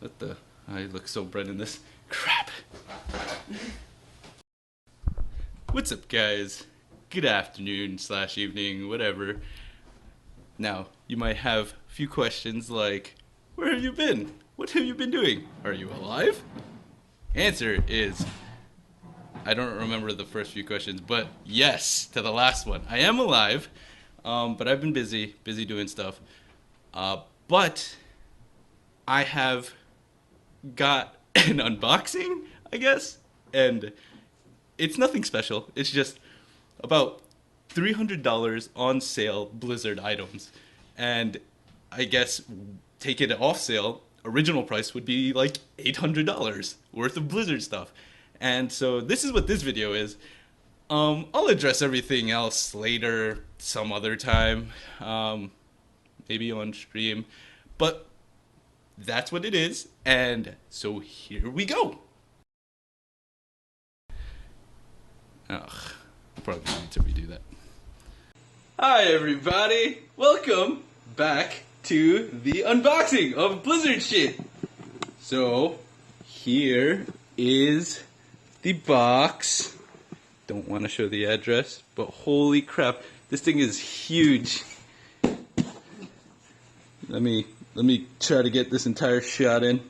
What the? I look so bright in this. Crap. What's up, guys? Good afternoon / evening, whatever. Now, you might have a few questions like, where have you been? What have you been doing? Are you alive? Answer is, I don't remember the first few questions, but yes to the last one. I am alive, but I've been busy doing stuff. But I have got an unboxing, I guess, and it's nothing special. It's just about $300 on sale Blizzard items, and I guess take it off sale, original price would be like $800 worth of Blizzard stuff. And so this is what this video is. I'll address everything else later, some other time, maybe on stream, but that's what it is, and so here we go. Ugh, I'll probably need to redo that. Hi everybody, welcome back to the unboxing of Blizzard shit. So, here is the box. Don't want to show the address, but holy crap, this thing is huge. Let me try to get this entire shot in.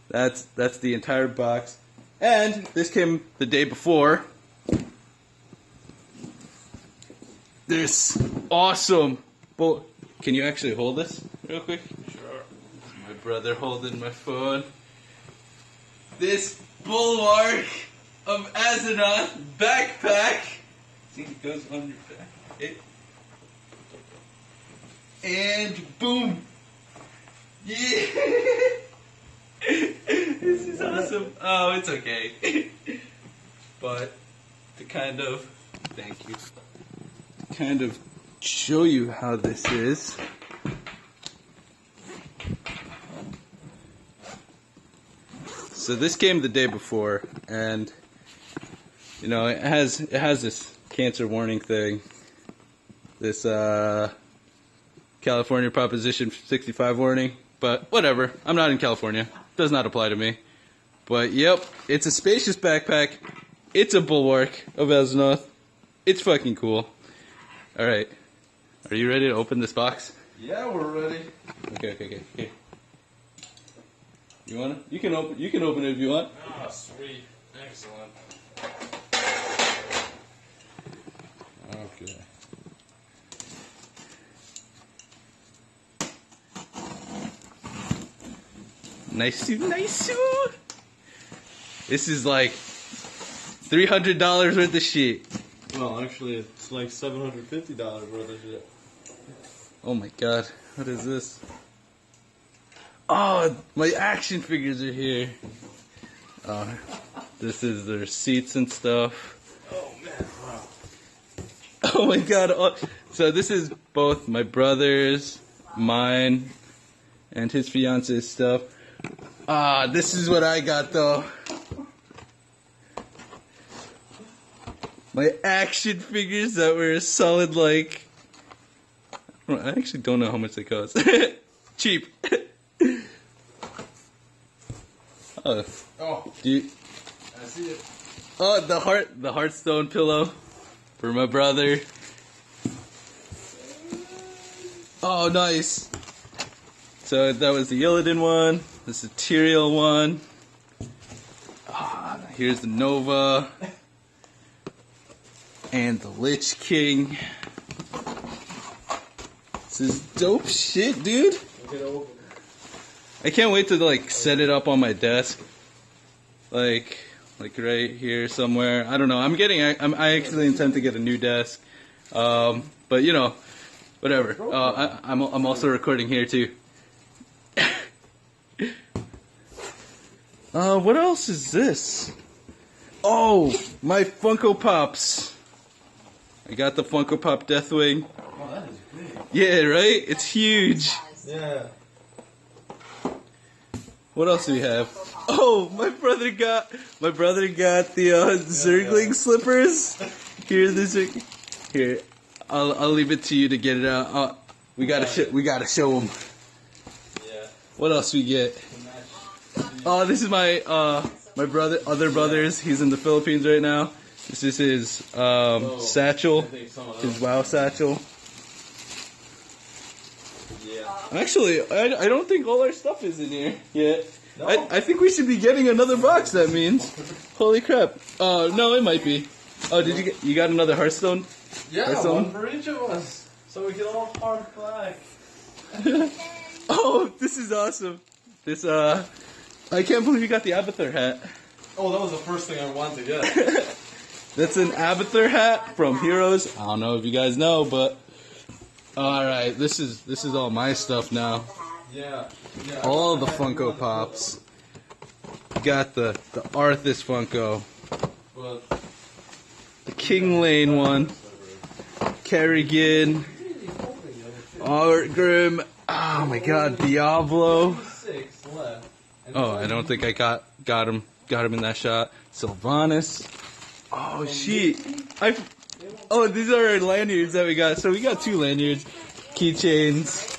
That's the entire box. And this came the day before. This awesome can you actually hold this real quick? Sure. My brother holding my phone. This bulwark of Azeroth backpack. See, it goes on your back. And boom! Yeah! This is awesome. Oh, it's okay. But to kind of, thank you, to kind of show you how this is. So this came the day before, and you know it has this cancer warning thing. This California Proposition 65 warning, but whatever. I'm not in California. Does not apply to me. But yep, it's a spacious backpack. It's a bulwark of Azeroth. It's fucking cool. All right, are you ready to open this box? Yeah, we're ready. Okay. You wanna? You can open it if you want. Oh, sweet, excellent. Okay. Nice. This is like $300 worth of shit. Well, actually, it's like $750 worth of shit. Oh my god, what is this? Oh, my action figures are here. This is their seats and stuff. Oh man, wow. Oh my god. Oh, so this is both my brother's, mine, and his fiance's stuff. This is what I got though. My action figures that were a solid like, I actually don't know how much they cost. Cheap. Oh, do you, I see it. Oh, the Hearthstone pillow for my brother. Oh, nice. So that was the Illidan one, the Satirial one. Here's the Nova. And the Lich King. This is dope shit, dude. I can't wait to like set it up on my desk. Like right here somewhere. I don't know. I actually intend to get a new desk. But you know, whatever. I'm also recording here too. What else is this? Oh, my Funko Pops. I got the Funko Pop Deathwing. Oh, that is big. Yeah, right? It's huge. Yeah. What else do we have? Oh, my brother got the Zergling slippers. Here's the Zergling. Here, I'll leave it to you to get it out. We gotta show them. Yeah. What else we get? To match Oh, this is my other brother's. He's in the Philippines right now. This is his satchel, his WoW satchel. Yeah. Actually, I don't think all our stuff is in here yet. No? I think we should be getting another box. That means, holy crap! No, it might be. Oh, did you got another Hearthstone? Yeah, Hearthstone? one for each of us, so we can all hark back. Oh, this is awesome. This I can't believe you got the Abathur hat. Oh, that was the first thing I wanted to get. That's an Abathur hat from Heroes. I don't know if you guys know, but all right, this is all my stuff now. Yeah. All the Funko Pops. Got the Arthas Funko, the King Lane one, Kerrigan, Artgrim. Oh my God, Diablo. Oh, I don't think I got him in that shot. Sylvanas. Oh shit. Oh, these are our lanyards that we got. So we got 2 lanyards, keychains,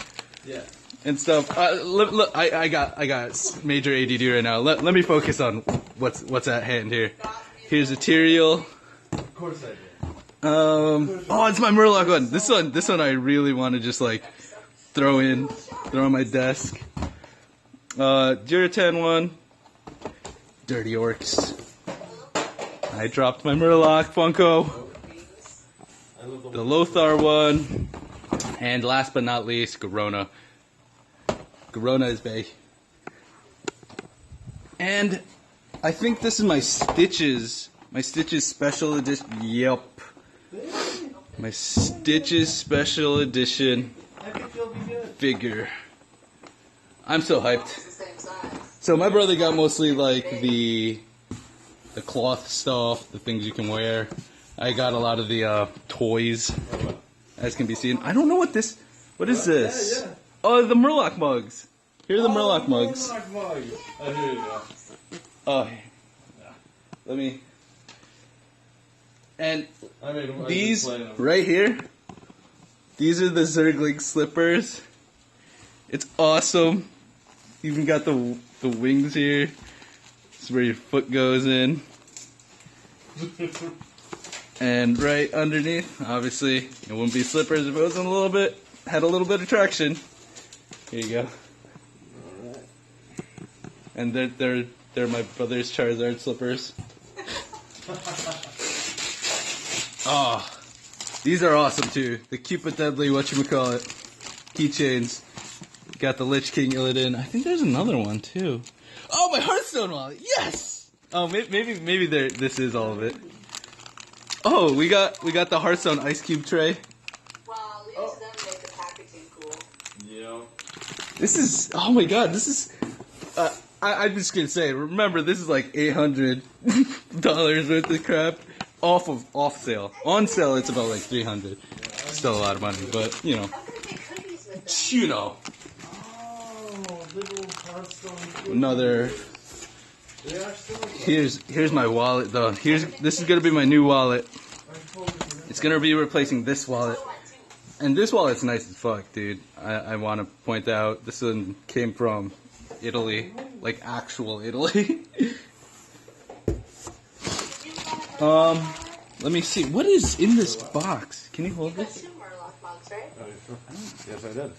and stuff. Look, I got major ADD right now. Let me focus on what's at hand here. Here's Ethereal. Of course I did. Oh, it's my Murloc one. This one I really want to just like throw on my desk. Juritan one. Dirty Orcs. I dropped my Murloc Funko. The Lothar one. And last but not least, Garona. Garona is bae. And I think this is my Stitches. My Stitches Special Edition. Yup. My Stitches Special Edition figure. I'm so hyped. So my brother got mostly like the cloth stuff, the things you can wear. I got a lot of the toys, as can be seen. I don't know what is this? Yeah. Oh, the Murloc mugs. Here are the Murloc mugs. Murloc mugs. Oh, here you go. Oh, let me. And these right here, these are the Zergling slippers. It's awesome. Even got the wings here. This is where your foot goes in. And right underneath, obviously, it wouldn't be slippers if it wasn't had a little bit of traction. Here you go. Alright. And they're my brother's Charizard slippers. Oh, these are awesome too. The Cupid Deadly, whatchamacallit, keychains. Got the Lich King Illidan. I think there's another one too. Oh, my Hearthstone wallet. Yes. Oh, maybe this is all of it. Oh, we got the Hearthstone ice cube tray. Wow, leave it to them to make the packaging cool. Yeah. This is, oh my God, this is. I'm just gonna say. Remember, this is like $800 worth of crap off sale. On sale, it's about like $300. Still a lot of money, but you know. I'm gonna make cookies with them. You know. Oh, little Hearthstone. Another. They are still Here's my wallet though. This is gonna be my new wallet. It's gonna be replacing this wallet. And this wallet's nice as fuck, dude. I want to point out this one came from Italy, like actual Italy. Let me see. What is in this box? Can you hold You got this? 2 Murloc mugs, right? Yes, I did.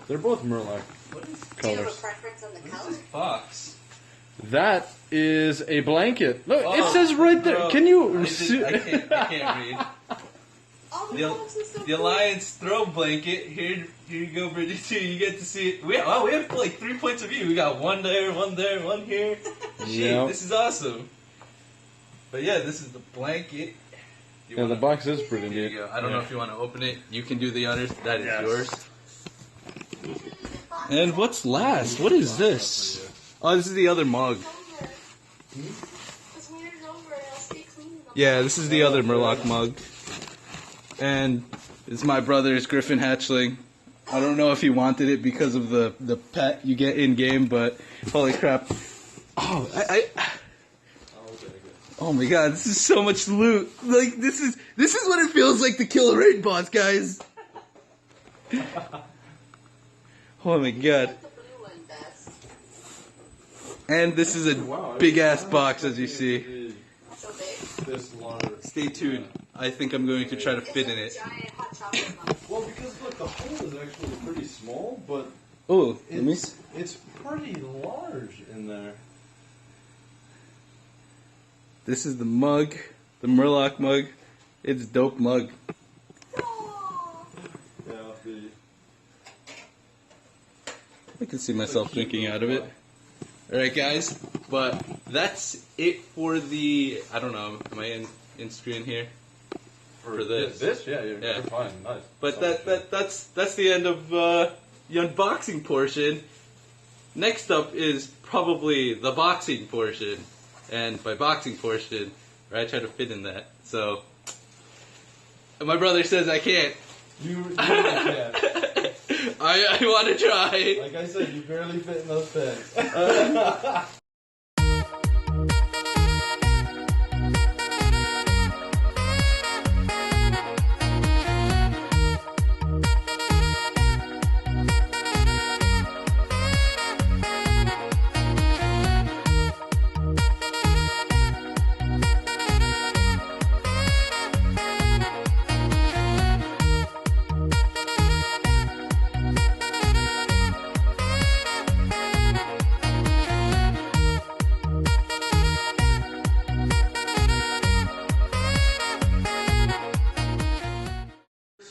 They're both Murloc Do you have a colors. preference on the color? Box. That is a blanket. Look, Oh, it says right there. bro. Can you? I can't read. All the The, boxes so the cool. Alliance throw blanket. Here you go, Bridget. Too. You get to see it. We have like 3 points of view. We got one there, one here. Shit, Yep. this is awesome. But yeah, this is the blanket. You Yeah, the wanna- box is pretty Here neat. you go. I don't know if you want to open it. You can do the honors. That is yours. And what's last? What is this? Oh, this is the other mug. This winter's over and I'll stay clean. Yeah, this is the other Murloc mug. And it's my brother's Griffin hatchling. I don't know if he wanted it because of the pet you get in game, but holy crap. Oh, oh my God, this is so much loot. Like this is what it feels like to kill a raid boss, guys. Oh my God. The blue one best. And this is a Wow, big ass box, as you see. So big. This large. Stay tuned. I think I'm going to try to fit in it. Giant hot chocolate mug. Well, because look, the hole is actually pretty small, but Oh, let me. it's pretty large in there. This is the mug, the Murloc mug. It's a dope mug. Oh. Yeah, I can see myself drinking out of it. Alright guys, but that's it for the, I don't know, am I in screen here? For this. This? Yeah, you're Yeah. fine. Nice. But that's the end of the unboxing portion. Next up is probably the boxing portion. And by boxing portion, I try to fit in that. So, my brother says I can't. You can't. I want to try. Like I said, you barely fit in those pants.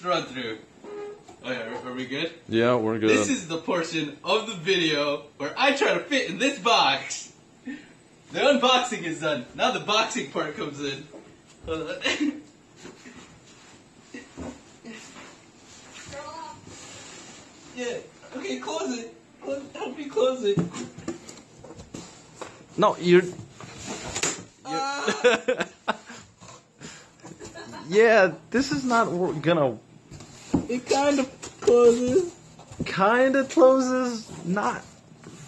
Run through. Oh yeah, are we good? Yeah, we're good. This is the portion of the video where I try to fit in this box. The unboxing is done. Now the boxing part comes in. Hold on. Yeah. Okay, close it. Help me close it. No, you're. Yeah, this is not gonna. It kind of closes. Kind of closes, not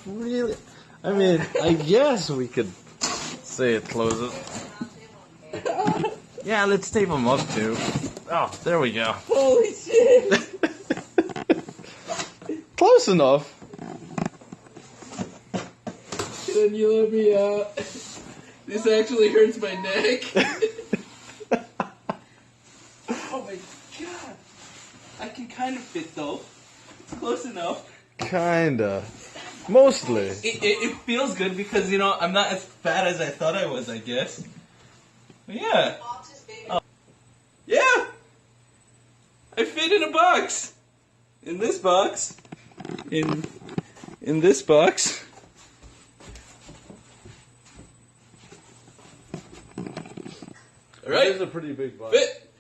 really. I mean, I guess we could say it closes. Yeah, let's tape them up too. Oh, there we go. Holy shit. Close enough. Can you let me out? This actually hurts my neck. Oh my god. I can kind of fit though. It's close enough. Kinda. Mostly. It feels good because, you know, I'm not as fat as I thought I was, I guess. But yeah. Box is big. Yeah! I fit in a box. In this box. In this box. That Alright. is a pretty big box. Fit.